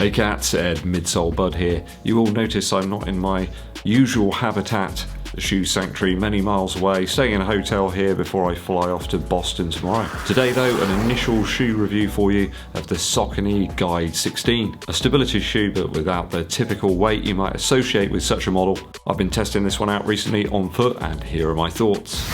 Hey cats, Ed, Midsole Bud here. You will notice I'm not in my usual habitat, the shoe sanctuary many miles away, staying in a hotel here before I fly off to Boston tomorrow. Today though, an initial shoe review for you of the Saucony Guide 16. A stability shoe but without the typical weight you might associate with such a model. I've been testing this one out recently on foot and here are my thoughts.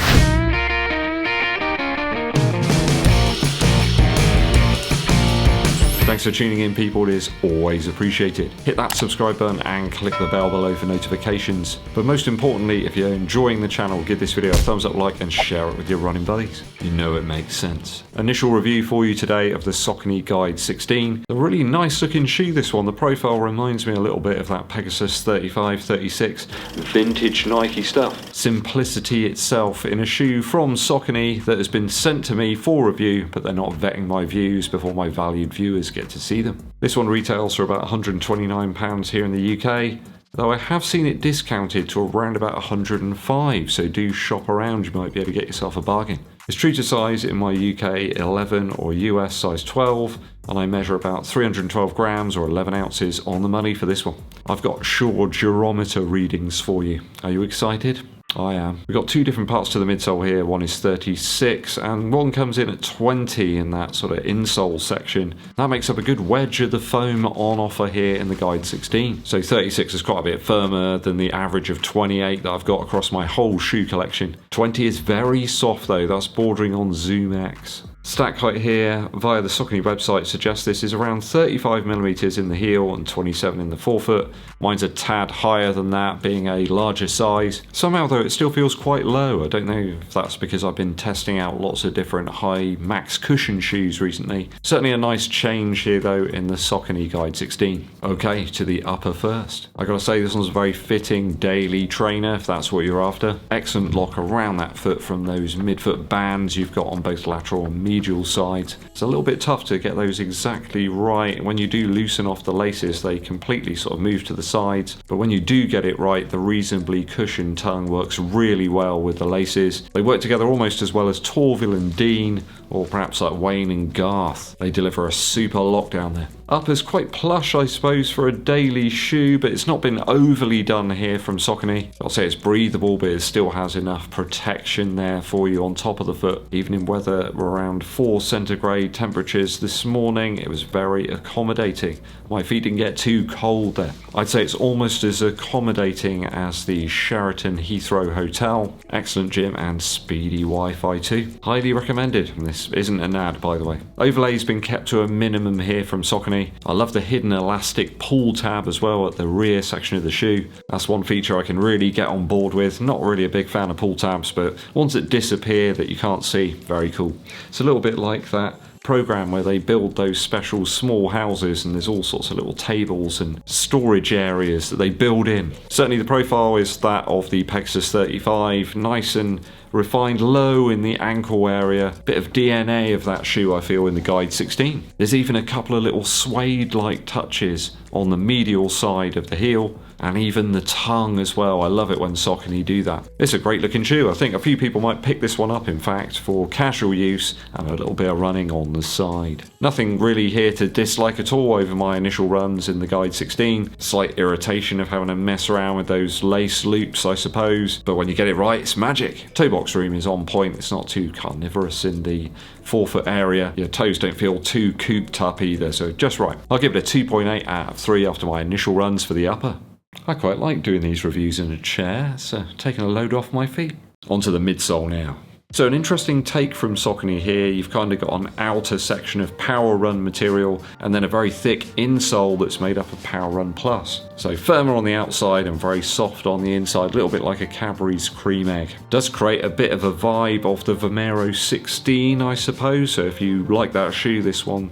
Thanks for tuning in, people. It is always appreciated. Hit that subscribe button and click the bell below for notifications. But most importantly, if you're enjoying the channel, give this video a thumbs up, like, and share it with your running buddies. You know it makes sense. Initial review for you today of the Saucony Guide 16. A really nice looking shoe, this one. The profile reminds me a little bit of that Pegasus 35, 36. Vintage Nike stuff. Simplicity itself in a shoe from Saucony that has been sent to me for review, but they're not vetting my views before my valued viewers get to see them. This one retails for about £129 here in the UK, though I have seen it discounted to around about £105, so do shop around, you might be able to get yourself a bargain. It's true to size in my UK 11 or US size 12, and I measure about 312 grams or 11 ounces on the money for this one. I've got sure durometer readings for you. Are you excited? I am. We've got two different parts to the midsole here. One is 36 and one comes in at 20 in that sort of insole section. That makes up a good wedge of the foam on offer here in the Guide 16. So 36 is quite a bit firmer than the average of 28 that I've got across my whole shoe collection. 20 is very soft though, that's bordering on Zoom X. Stack height here via the Saucony website suggests this is around 35mm in the heel and 27 in the forefoot. Mine's a tad higher than that, being a larger size. Somehow though it still feels quite low. I don't know if that's because I've been testing out lots of different high max cushion shoes recently. Certainly a nice change here though in the Saucony Guide 16. Okay, to the upper first. I gotta say this one's a very fitting daily trainer if that's what you're after. Excellent lock around that foot from those midfoot bands you've got on both lateral and medial sides. It's a little bit tough to get those exactly right. When you do loosen off the laces, they completely sort of move to the sides. But when you do get it right, the reasonably cushioned tongue works really well with the laces. They work together almost as well as Torville and Dean, or perhaps like Wayne and Garth. They deliver a super lockdown there. Upper's quite plush, I suppose, for a daily shoe, but it's not been overly done here from Saucony. I'll say it's breathable, but it still has enough protection there for you on top of the foot. Even in weather around 4 centigrade temperatures this morning, it was very accommodating. My feet didn't get too cold there. I'd say it's almost as accommodating as the Sheraton Heathrow Hotel. Excellent gym and speedy Wi-Fi too. Highly recommended. And this isn't an ad, by the way. Overlay's been kept to a minimum here from Saucony. I love the hidden elastic pull tab as well at the rear section of the shoe. That's one feature I can really get on board with. Not really a big fan of pull tabs, but ones that disappear that you can't see, very cool. It's a little bit like that program where they build those special small houses and there's all sorts of little tables and storage areas that they build in. Certainly the profile is that of the Pegasus 35, nice and refined low in the ankle area. Bit of DNA of that shoe I feel in the Guide 16. There's even a couple of little suede-like touches on the medial side of the heel and even the tongue as well. I love it when Saucony do that. It's a great looking shoe. I think a few people might pick this one up in fact for casual use and a little bit of running on the side. Nothing really here to dislike at all over my initial runs in the Guide 16. Slight irritation of having to mess around with those lace loops I suppose, but when you get it right it's magic. Toe box room is on point. It's not too carnivorous in the forefoot area. Your toes don't feel too cooped up either, so just right. I'll give it a 2.8 out of 3 after my initial runs for the upper. I quite like doing these reviews in a chair, so taking a load off my feet. Onto the midsole now. So an interesting take from Saucony here. You've kind of got an outer section of Power Run material and then a very thick insole that's made up of Power Run Plus. So firmer on the outside and very soft on the inside, a little bit like a Cadbury's cream egg. Does create a bit of a vibe of the Vomero 16, I suppose. So if you like that shoe, this one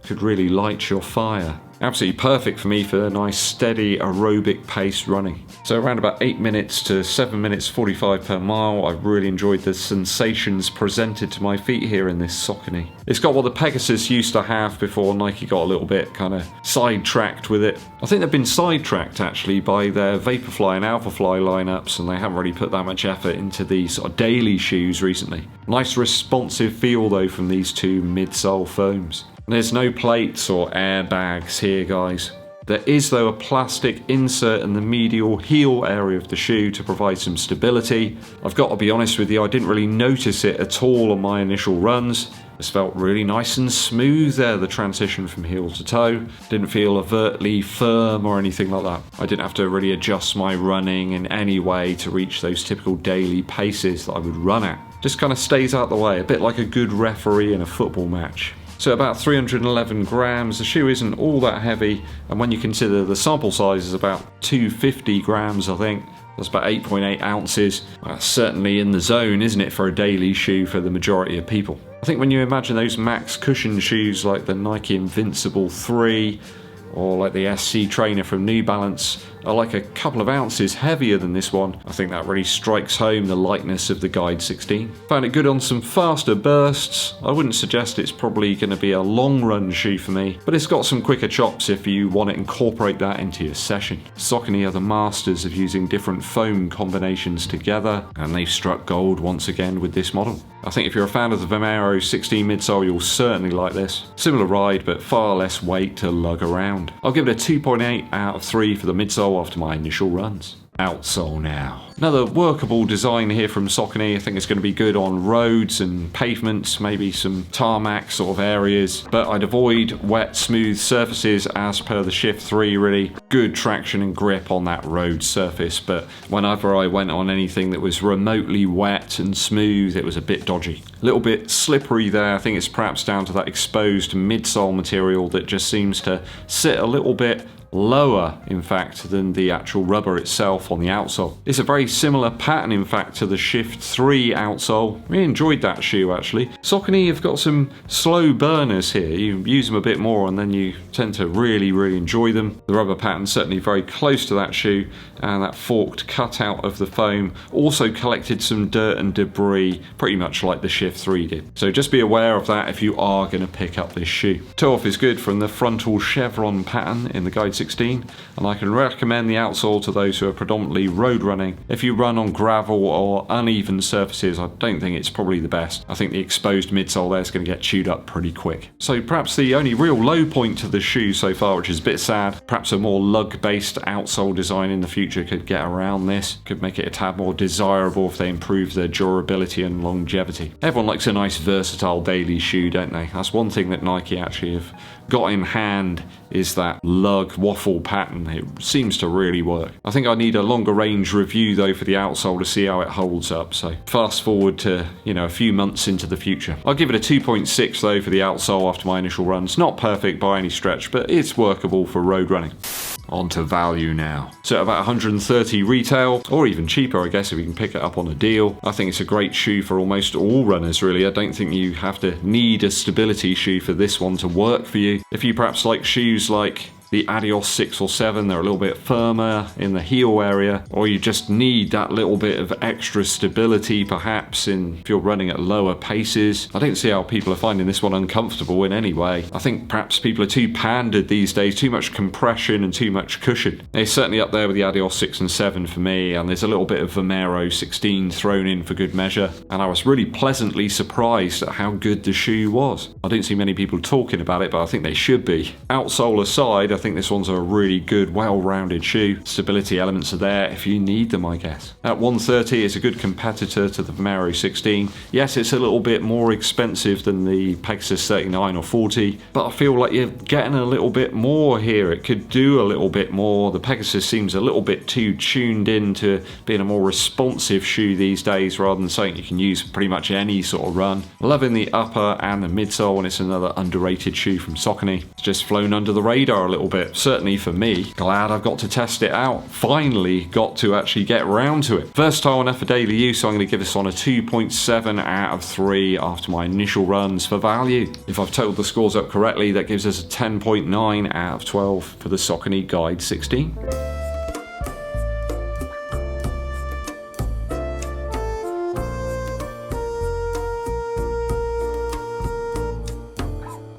could really light your fire. Absolutely perfect for me for a nice steady aerobic pace running. So around about 8 minutes to 7 minutes 45 per mile. I've really enjoyed the sensations presented to my feet here in this Saucony. It's got what the Pegasus used to have before Nike got a little bit kind of sidetracked with it. I think they've been sidetracked actually by their Vaporfly and Alphafly lineups, and they haven't really put that much effort into the sort of daily shoes recently. Nice responsive feel though from these two midsole foams. There's no plates or airbags here, guys. There is, though, a plastic insert in the medial heel area of the shoe to provide some stability. I've got to be honest with you, I didn't really notice it at all on my initial runs. This felt really nice and smooth there, the transition from heel to toe. Didn't feel overtly firm or anything like that. I didn't have to really adjust my running in any way to reach those typical daily paces that I would run at. Just kind of stays out the way, a bit like a good referee in a football match. So about 311 grams, the shoe isn't all that heavy, and when you consider the sample size is about 250 grams, I think. That's about 8.8 ounces. That's certainly in the zone, isn't it, for a daily shoe for the majority of people. I think when you imagine those max cushion shoes like the Nike Invincible 3 or like the SC Trainer from New Balance are like a couple of ounces heavier than this one, I think that really strikes home the lightness of the Guide 16. Found it good on some faster bursts. I wouldn't suggest it's probably going to be a long run shoe for me, but it's got some quicker chops if you want to incorporate that into your session. Saucony are the masters of using different foam combinations together, and they've struck gold once again with this model. I think if you're a fan of the Vomero 16 midsole, you'll certainly like this. Similar ride, but far less weight to lug around. I'll give it a 2.8 out of 3 for the midsole after my initial runs. Outsole now. Another workable design here from Saucony. I think it's going to be good on roads and pavements, maybe some tarmac sort of areas, but I'd avoid wet, smooth surfaces as per the Shift 3, really. Good traction and grip on that road surface, but whenever I went on anything that was remotely wet and smooth, it was a bit dodgy. A little bit slippery there. I think it's perhaps down to that exposed midsole material that just seems to sit a little bit lower, in fact, than the actual rubber itself on the outsole. It's a very similar pattern, in fact, to the Shift 3 outsole. Really enjoyed that shoe, actually. Saucony have got some slow burners here. You use them a bit more and then you tend to really enjoy them. The rubber pattern's certainly very close to that shoe, and that forked cutout of the foam also collected some dirt and debris, pretty much like the Shift 3 did. So just be aware of that if you are going to pick up this shoe. Toe-off is good from the frontal chevron pattern in the Guide 16, and I can recommend the outsole to those who are predominantly road running. If you run on gravel or uneven surfaces, I don't think it's probably the best. I think the exposed midsole there is going to get chewed up pretty quick. So perhaps the only real low point to the shoe so far, which is a bit sad, perhaps a more lug-based outsole design in the future could get around this, could make it a tad more desirable if they improve their durability and longevity. Everyone likes a nice versatile daily shoe, don't they? That's one thing that Nike actually have got in hand, is that lug waffle pattern. It seems to really work. I think I need a longer range review though for the outsole to see how it holds up, so fast forward to, a few months into the future. I'll give it a 2.6 though for the outsole after my initial runs. Not perfect by any stretch, but it's workable for road running. On to value now. So about 130 retail, or even cheaper I guess if you can pick it up on a deal. I think it's a great shoe for almost all runners really. I don't think you have to need a stability shoe for this one to work for you. If you perhaps like shoes like the Adios 6 or 7, they're a little bit firmer in the heel area, or you just need that little bit of extra stability perhaps if you're running at lower paces. I don't see how people are finding this one uncomfortable in any way. I think perhaps people are too pandered these days, too much compression and too much cushion. It's certainly up there with the Adios 6 and 7 for me, and there's a little bit of Vomero 16 thrown in for good measure, and I was really pleasantly surprised at how good the shoe was. I don't see many people talking about it, but I think they should be. Outsole aside, I think this one's a really good, well-rounded shoe. Stability elements are there if you need them, I guess. At 130, it's a good competitor to the Vomero 16. Yes, it's a little bit more expensive than the Pegasus 39 or 40, but I feel like you're getting a little bit more here. It could do a little bit more. The Pegasus seems a little bit too tuned into being a more responsive shoe these days, rather than something you can use for pretty much any sort of run. Loving the upper and the midsole, and it's another underrated shoe from Saucony. It's just flown under the radar a little bit, certainly for me. Glad I've got to test it out. Finally got to actually get round to it. Versatile enough for daily use, so I'm going to give this one a 2.7 out of 3 after my initial runs for value. If I've totaled the scores up correctly, that gives us a 10.9 out of 12 for the Saucony Guide 16.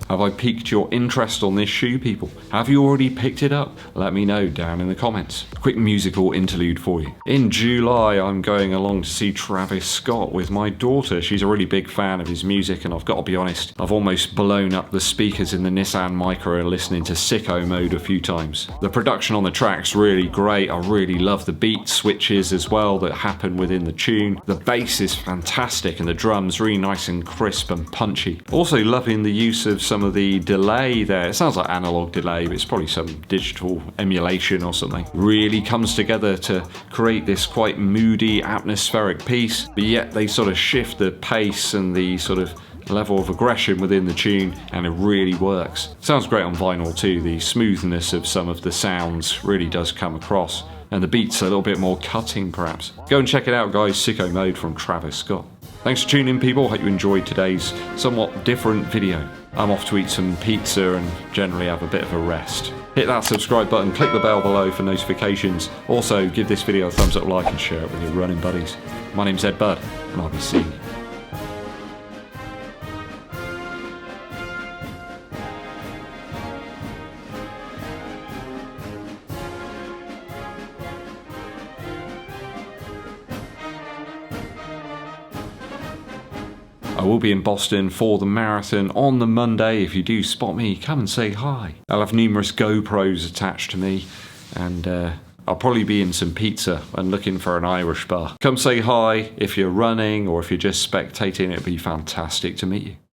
Have I piqued your interest on this shoe, people? Have you already picked it up? Let me know down in the comments. A quick musical interlude for you. In July, I'm going along to see Travis Scott with my daughter. She's a really big fan of his music, and I've got to be honest, I've almost blown up the speakers in the Nissan Micra listening to Sicko Mode a few times. The production on the track's really great. I really love the beat switches as well that happen within the tune. The bass is fantastic and the drums really nice and crisp and punchy. Also loving the use of some of the delay there. It sounds like analog delay, but it's probably some digital emulation or something. Really comes together to create this quite moody, atmospheric piece, but yet they sort of shift the pace and the sort of level of aggression within the tune, and it really works. Sounds great on vinyl too. The smoothness of some of the sounds really does come across, and the beats a little bit more cutting perhaps. Go and check it out, guys. Sicko Mode from Travis Scott. Thanks for tuning in, people. Hope you enjoyed today's somewhat different video. I'm off to eat some pizza and generally have a bit of a rest. Hit that subscribe button, click the bell below for notifications. Also, give this video a thumbs up, like, and share it with your running buddies. My name's Eddbud, and I'll be seeing you. I will be in Boston for the marathon on the Monday. If you do spot me, come and say hi. I'll have numerous GoPros attached to me, and I'll probably be in some pizza and looking for an Irish bar. Come say hi if you're running or if you're just spectating. It'd be fantastic to meet you.